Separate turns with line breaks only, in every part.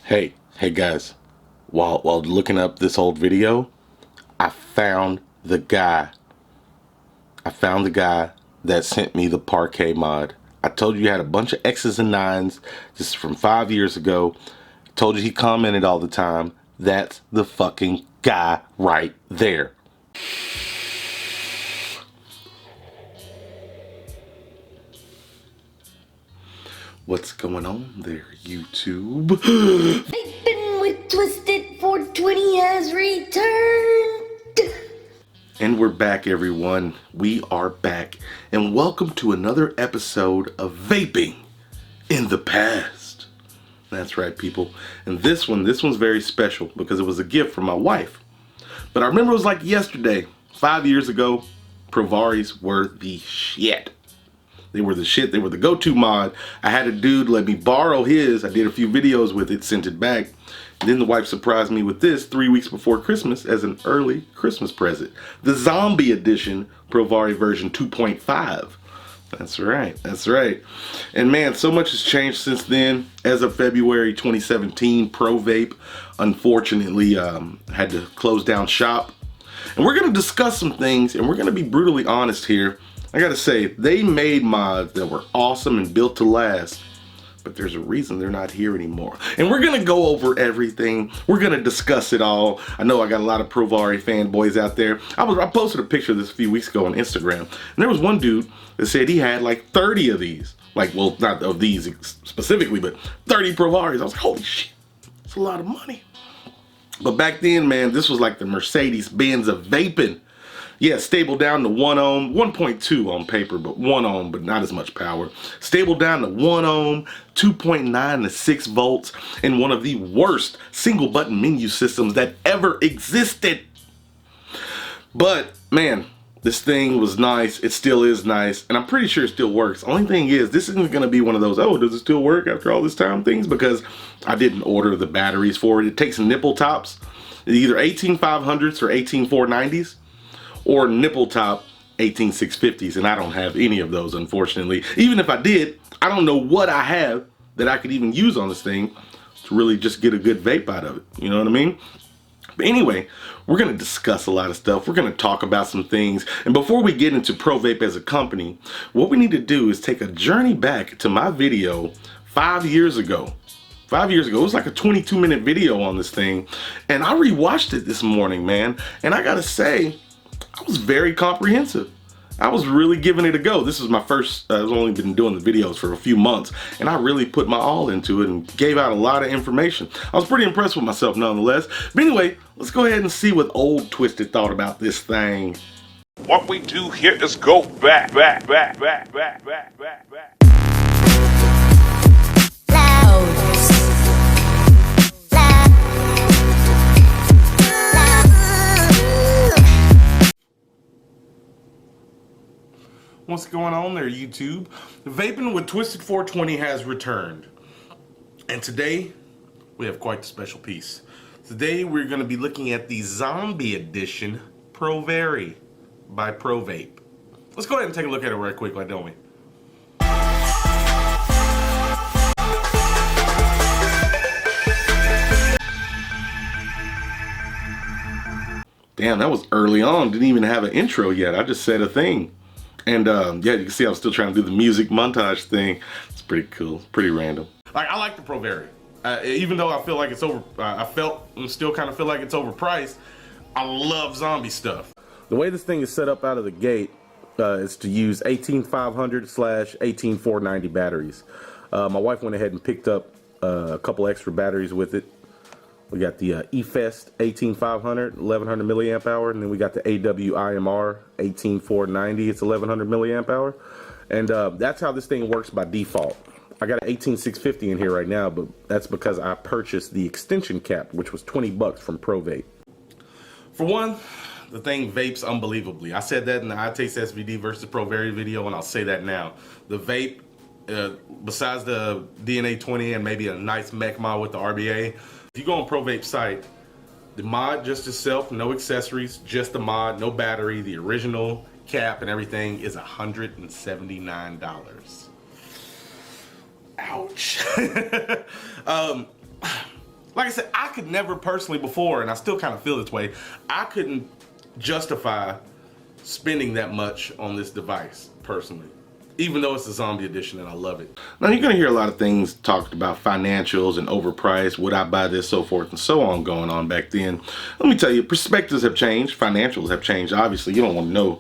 Hey guys, while looking up this old video, I found the guy. I found the guy that sent me the parquet mod. I told you had a bunch of X's and 9s. This is from 5 years ago. I told you he commented all the time. That's the fucking guy right there. What's going on there, YouTube?
Vaping with Twisted 420 has returned.
And we're back, everyone. We are back. And welcome to another episode of Vaping in the Past. That's right, people. And this one's very special because it was a gift from my wife. But I remember it was like yesterday, 5 years ago, Provaris were the shit. They were the shit. They were the go-to mod. I had a dude let me borrow his. I did a few videos with it, sent it back. And then the wife surprised me with this 3 weeks before Christmas as an early Christmas present. The Zombie Edition Provari version 2.5. That's right. That's right. And man, so much has changed since then. As of February 2017, ProVape unfortunately had to close down shop. And we're going to discuss some things, and we're going to be brutally honest here. I gotta say, they made mods that were awesome and built to last, but there's a reason they're not here anymore. And we're gonna go over everything. We're gonna discuss it all. I know I got a lot of Provari fanboys out there. I posted a picture of this a few weeks ago on Instagram, and there was one dude that said he had like 30 of these. Like, well, not of these specifically, but 30 Provaris. I was like, holy shit, that's a lot of money. But back then, man, this was like the Mercedes-Benz of vaping. Yeah, stable down to 1 ohm, 1.2 on paper, but 1 ohm, but not as much power. Stable down to 1 ohm, 2.9 to 6 volts, and one of the worst single button menu systems that ever existed. But man, this thing was nice. It still is nice, and I'm pretty sure it still works. Only thing is, this isn't gonna be one of those, oh, does it still work after all this time things? Because I didn't order the batteries for it. It takes nipple tops, either 18500s or 18490s. Or nipple top 18650s, and I don't have any of those, unfortunately. Even if I did, I don't know what I have that I could even use on this thing to really just get a good vape out of it. You know what I mean? But anyway, we're gonna discuss a lot of stuff. We're gonna talk about some things. And before we get into ProVape as a company, what we need to do is take a journey back to my video 5 years ago. 5 years ago, it was like a 22-minute video on this thing. And I rewatched it this morning, man. And I gotta say, I was very comprehensive. I was really giving it a go. This was my first, I've only been doing the videos for a few months, and I really put my all into it and gave out a lot of information. I was pretty impressed with myself nonetheless. But anyway, let's go ahead and see what old Twisted thought about this thing.
What we do here is go back.
What's going on there, YouTube? Vaping with Twisted 420 has returned. And today, we have quite the special piece. Today, we're going to be looking at the Zombie Edition Provari by ProVape. Let's go ahead and take a look at it right quick, like, don't we? Damn, that was early on. Didn't even have an intro yet. I just said a thing. And yeah, you can see I'm still trying to do the music montage thing. It's pretty cool, pretty random. Like, I like the Provari. Even though I feel like it's still kind of feel like it's overpriced, I love zombie stuff. The way this thing is set up out of the gate is to use 18500/18490 batteries. My wife went ahead and picked up a couple extra batteries with it. We got the eFest 18500, 1100 milliamp hour, and then we got the AWIMR 18490. It's 1100 milliamp hour, and that's how this thing works by default. I got an 18650 in here right now, but that's because I purchased the extension cap, which was 20 bucks from ProVape. For one, the thing vapes unbelievably. I said that in the iTaste SVD versus Provari video, and I'll say that now. The vape, besides the DNA 20 and maybe a nice mech mod with the RBA, if you go on ProVape's site, the mod just itself, no accessories, just the mod, no battery, the original cap and everything is $179. Ouch. like I said, I could never personally before, and I still kind of feel this way, I couldn't justify spending that much on this device personally, even though it's a zombie edition and I love it. Now you're gonna hear a lot of things talked about financials and overpriced, would I buy this, so forth and so on going on back then. Let me tell you, perspectives have changed, financials have changed. Obviously, you don't want to know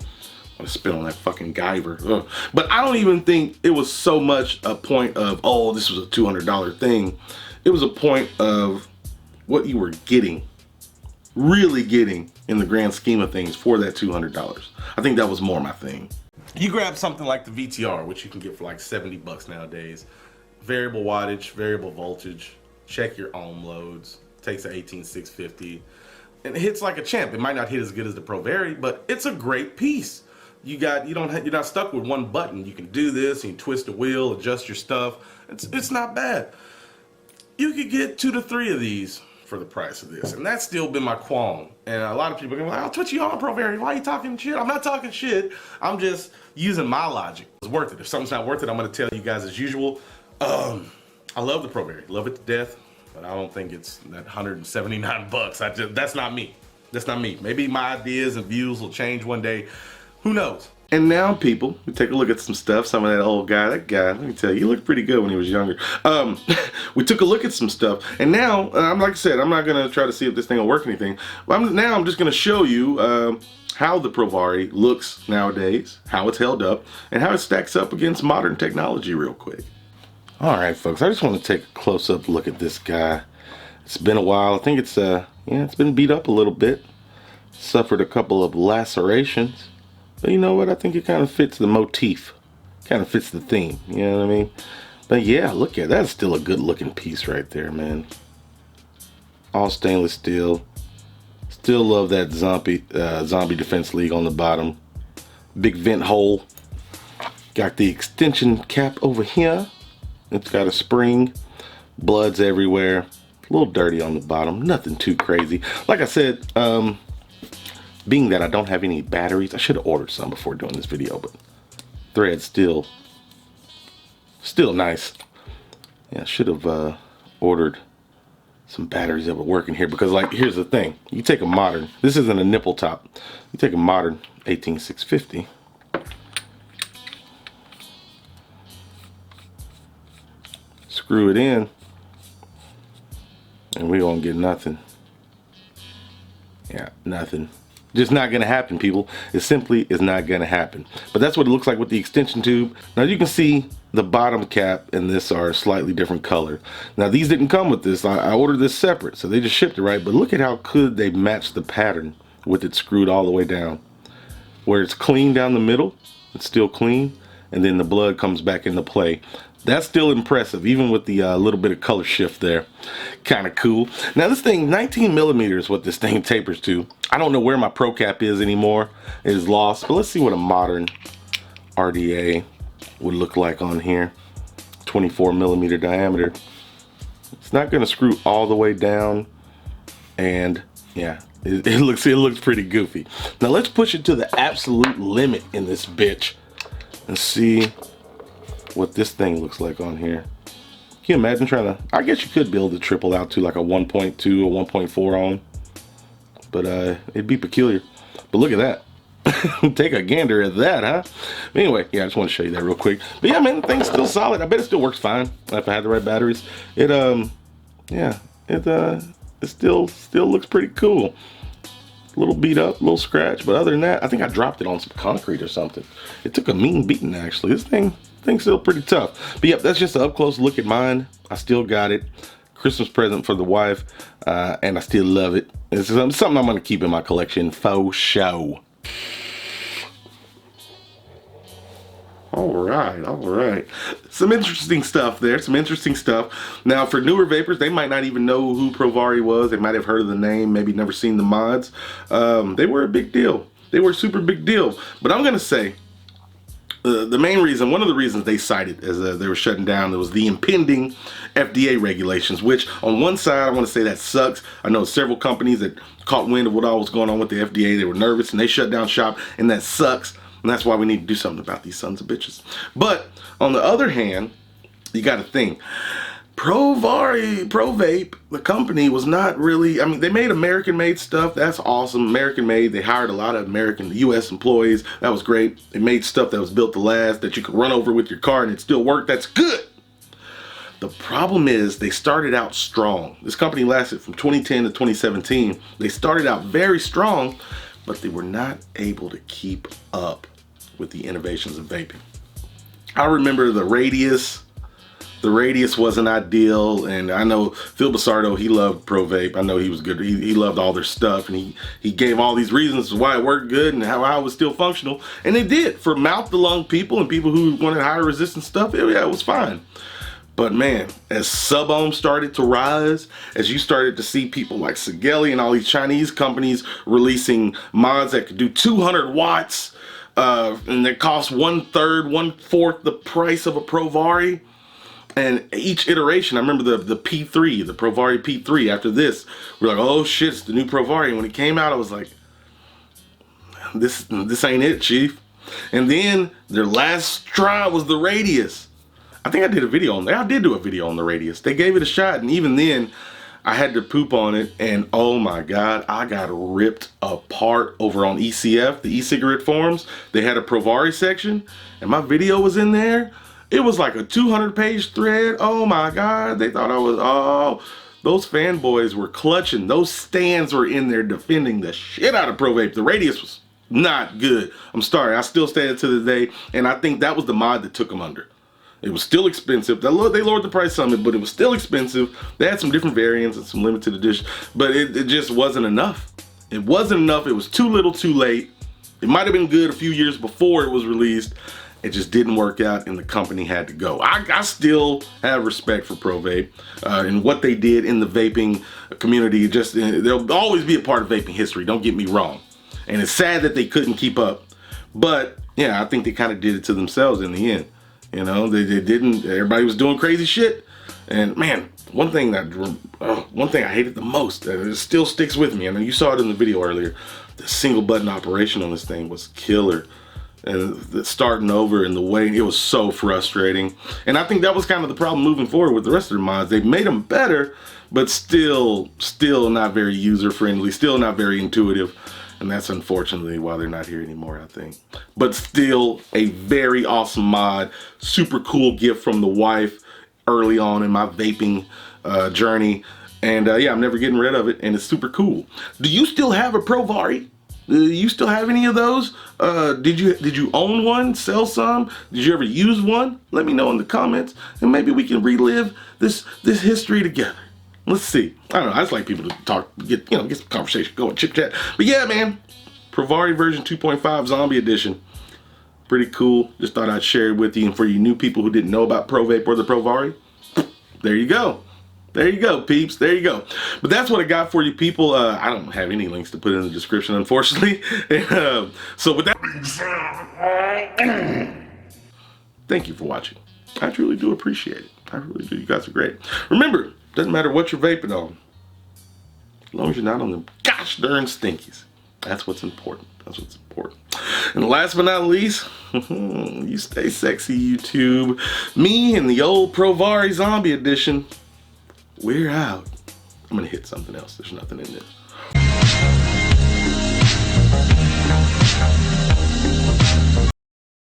what I spent on that fucking Guyver. Ugh. But I don't even think it was so much a point of, oh, this was a $200 thing. It was a point of what you were getting, really getting in the grand scheme of things for that $200. I think that was more my thing. You grab something like the VTR, which you can get for like 70 bucks nowadays. Variable wattage, variable voltage, check your ohm loads, takes an 18650, and it hits like a champ. It might not hit as good as the Provari, but it's a great piece. You're not stuck with one button. You can do this, and you twist the wheel, adjust your stuff. It's not bad. You could get 2 to 3 of these for the price of this, and that's still been my qualm. And a lot of people are going, I'll put you on a Provari. Why are you talking shit? I'm not talking shit. I'm just using my logic. It's worth it. If something's not worth it, I'm going to tell you guys as usual. I love the Provari. Love it to death, but I don't think it's that 179 bucks. That's not me. That's not me. Maybe my ideas and views will change one day. Who knows? And now, people, we take a look at some stuff. Some of that old guy, let me tell you, he looked pretty good when he was younger. We took a look at some stuff, and now, like I said, I'm not gonna try to see if this thing will work or anything. But I'm just gonna show you how the Provari looks nowadays, how it's held up, and how it stacks up against modern technology real quick. All right, folks, I just want to take a close-up look at this guy. It's been a while. I think it's it's been beat up a little bit. Suffered a couple of lacerations. But you know what? I think it kind of fits the motif. Kind of fits the theme. You know what I mean? But yeah, look at that. That's still a good looking piece right there, man. All stainless steel. Still love that zombie defense league on the bottom. Big vent hole. Got the extension cap over here. It's got a spring. Bloods everywhere. A little dirty on the bottom. Nothing too crazy. Like I said, being that I don't have any batteries, I should have ordered some before doing this video, but thread's still nice. Yeah, I should have ordered some batteries that would work in here, because like, here's the thing. You take a modern, this isn't a nipple top. You take a modern 18650. Screw it in, and we gonna get nothing. Yeah, nothing. Just not gonna happen, people. It simply is not gonna happen. But that's what it looks like with the extension tube. Now you can see the bottom cap and this are a slightly different color. Now these didn't come with this. I ordered this separate, so they just shipped it, right? But look at how good they match the pattern with it screwed all the way down. Where it's clean down the middle, it's still clean, and then the blood comes back into play. That's still impressive, even with the little bit of color shift there. Kind of cool. Now this thing, 19 millimeters, what this thing tapers to. I don't know where my Pro Cap is anymore. It is lost, but let's see what a modern RDA would look like on here. 24 millimeter diameter. It's not gonna screw all the way down, and yeah, it looks pretty goofy. Now let's push it to the absolute limit in this bitch and see what this thing looks like on here. Can you imagine trying to, I guess you could build a triple out to like a 1.2 or 1.4 on, but it'd be peculiar. But look at that. Take a gander at that, huh? Anyway, yeah, I just want to show you that real quick. But yeah, man, the thing's still solid. I bet it still works fine if I had the right batteries. It yeah, it still looks pretty cool. A little beat up, a little scratch, but other than that, I think I dropped it on some concrete or something. It took a mean beating, actually. This thing's still pretty tough. But yep, that's just an up close look at mine. I still got it. Christmas present for the wife, and I still love it. It's something I'm gonna keep in my collection for show. All right. Some interesting stuff there, some interesting stuff. Now, for newer vapors, they might not even know who Provari was. They might have heard of the name, maybe never seen the mods. They were a big deal. They were a super big deal. But I'm gonna say, the main reason, one of the reasons they cited as they were shutting down, it was the impending FDA regulations, which on one side, I want to say that sucks. I know several companies that caught wind of what all was going on with the FDA. They were nervous and they shut down shop, and that sucks. And that's why we need to do something about these sons of bitches. But on the other hand, you got to think, ProVape, the company, was not really, I mean, they made American-made stuff. That's awesome. American-made. They hired a lot of American, U.S. employees. That was great. They made stuff that was built to last, that you could run over with your car and it still worked. That's good. The problem is they started out strong. This company lasted from 2010 to 2017. They started out very strong, but they were not able to keep up with the innovations of vaping. I remember the Radius. The Radius wasn't ideal, and I know Phil Basardo, he loved ProVape. I know he was good. He loved all their stuff, and he gave all these reasons why it worked good and how it was still functional. And it did. For mouth-to-lung people and people who wanted higher resistance stuff, yeah, it was fine. But man, as sub-ohm started to rise, as you started to see people like Sigeli and all these Chinese companies releasing mods that could do 200 watts, and that cost 1/3, 1/4 the price of a Provari. And each iteration, I remember the P3, the Provari P3, after this, we're like, oh shit, it's the new Provari. And when it came out, I was like, this ain't it, chief. And then their last try was the Radius. I think I did a video on that. I did do a video on the Radius. They gave it a shot, and even then, I had to poop on it, and oh my God, I got ripped apart over on ECF, the e-cigarette forums. They had a Provari section, and my video was in there. It was like a 200-page thread. Oh my God, they thought I was, oh. Those fanboys were clutching. Those stands were in there defending the shit out of ProVape. The Radius was not good. I'm sorry, I still stand to this day, and I think that was the mod that took them under. It was still expensive. They lowered the price on it, but it was still expensive. They had some different variants and some limited editions, but it just wasn't enough. It wasn't enough. It was too little too late. It might have been good a few years before it was released. It just didn't work out, and the company had to go. I still have respect for ProVape and what they did in the vaping community. Just they'll always be a part of vaping history, don't get me wrong. And it's sad that they couldn't keep up. But yeah, I think they kind of did it to themselves in the end. You know, they didn't, everybody was doing crazy shit. And man, one thing I hated the most, that it still sticks with me, and you saw it in the video earlier, the single button operation on this thing was killer. And the starting over and the way, it was so frustrating. And I think that was kind of the problem moving forward with the rest of the mods. They made them better, but still not very user friendly, still not very intuitive. And that's unfortunately why they're not here anymore, I think. But still a very awesome mod, super cool gift from the wife early on in my vaping journey. And yeah, I'm never getting rid of it, and it's super cool. Do you still have a Provari? Do you still have any of those? Did you own one, sell some? Did you ever use one? Let me know in the comments, and maybe we can relive this history together. Let's see. I don't know. I just like people to talk, get some conversation going, chit chat. But yeah, man, Provari version 2.5 Zombie Edition, pretty cool. Just thought I'd share it with you, and for you new people who didn't know about ProVape or the Provari, there you go. There you go, peeps. There you go. But that's what I got for you people. I don't have any links to put in the description, unfortunately. So with that being said, thank you for watching. I truly do appreciate it. I really do. You guys are great. Remember, doesn't matter what you're vaping on, as long as you're not on them gosh darn stinkies. That's what's important. That's what's important. And last but not least, you stay sexy, YouTube. Me and the old Provari Zombie Edition. We're out. I'm gonna hit something else. There's nothing in this.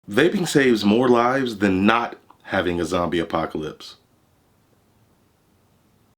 Vaping saves more lives than not having a zombie apocalypse.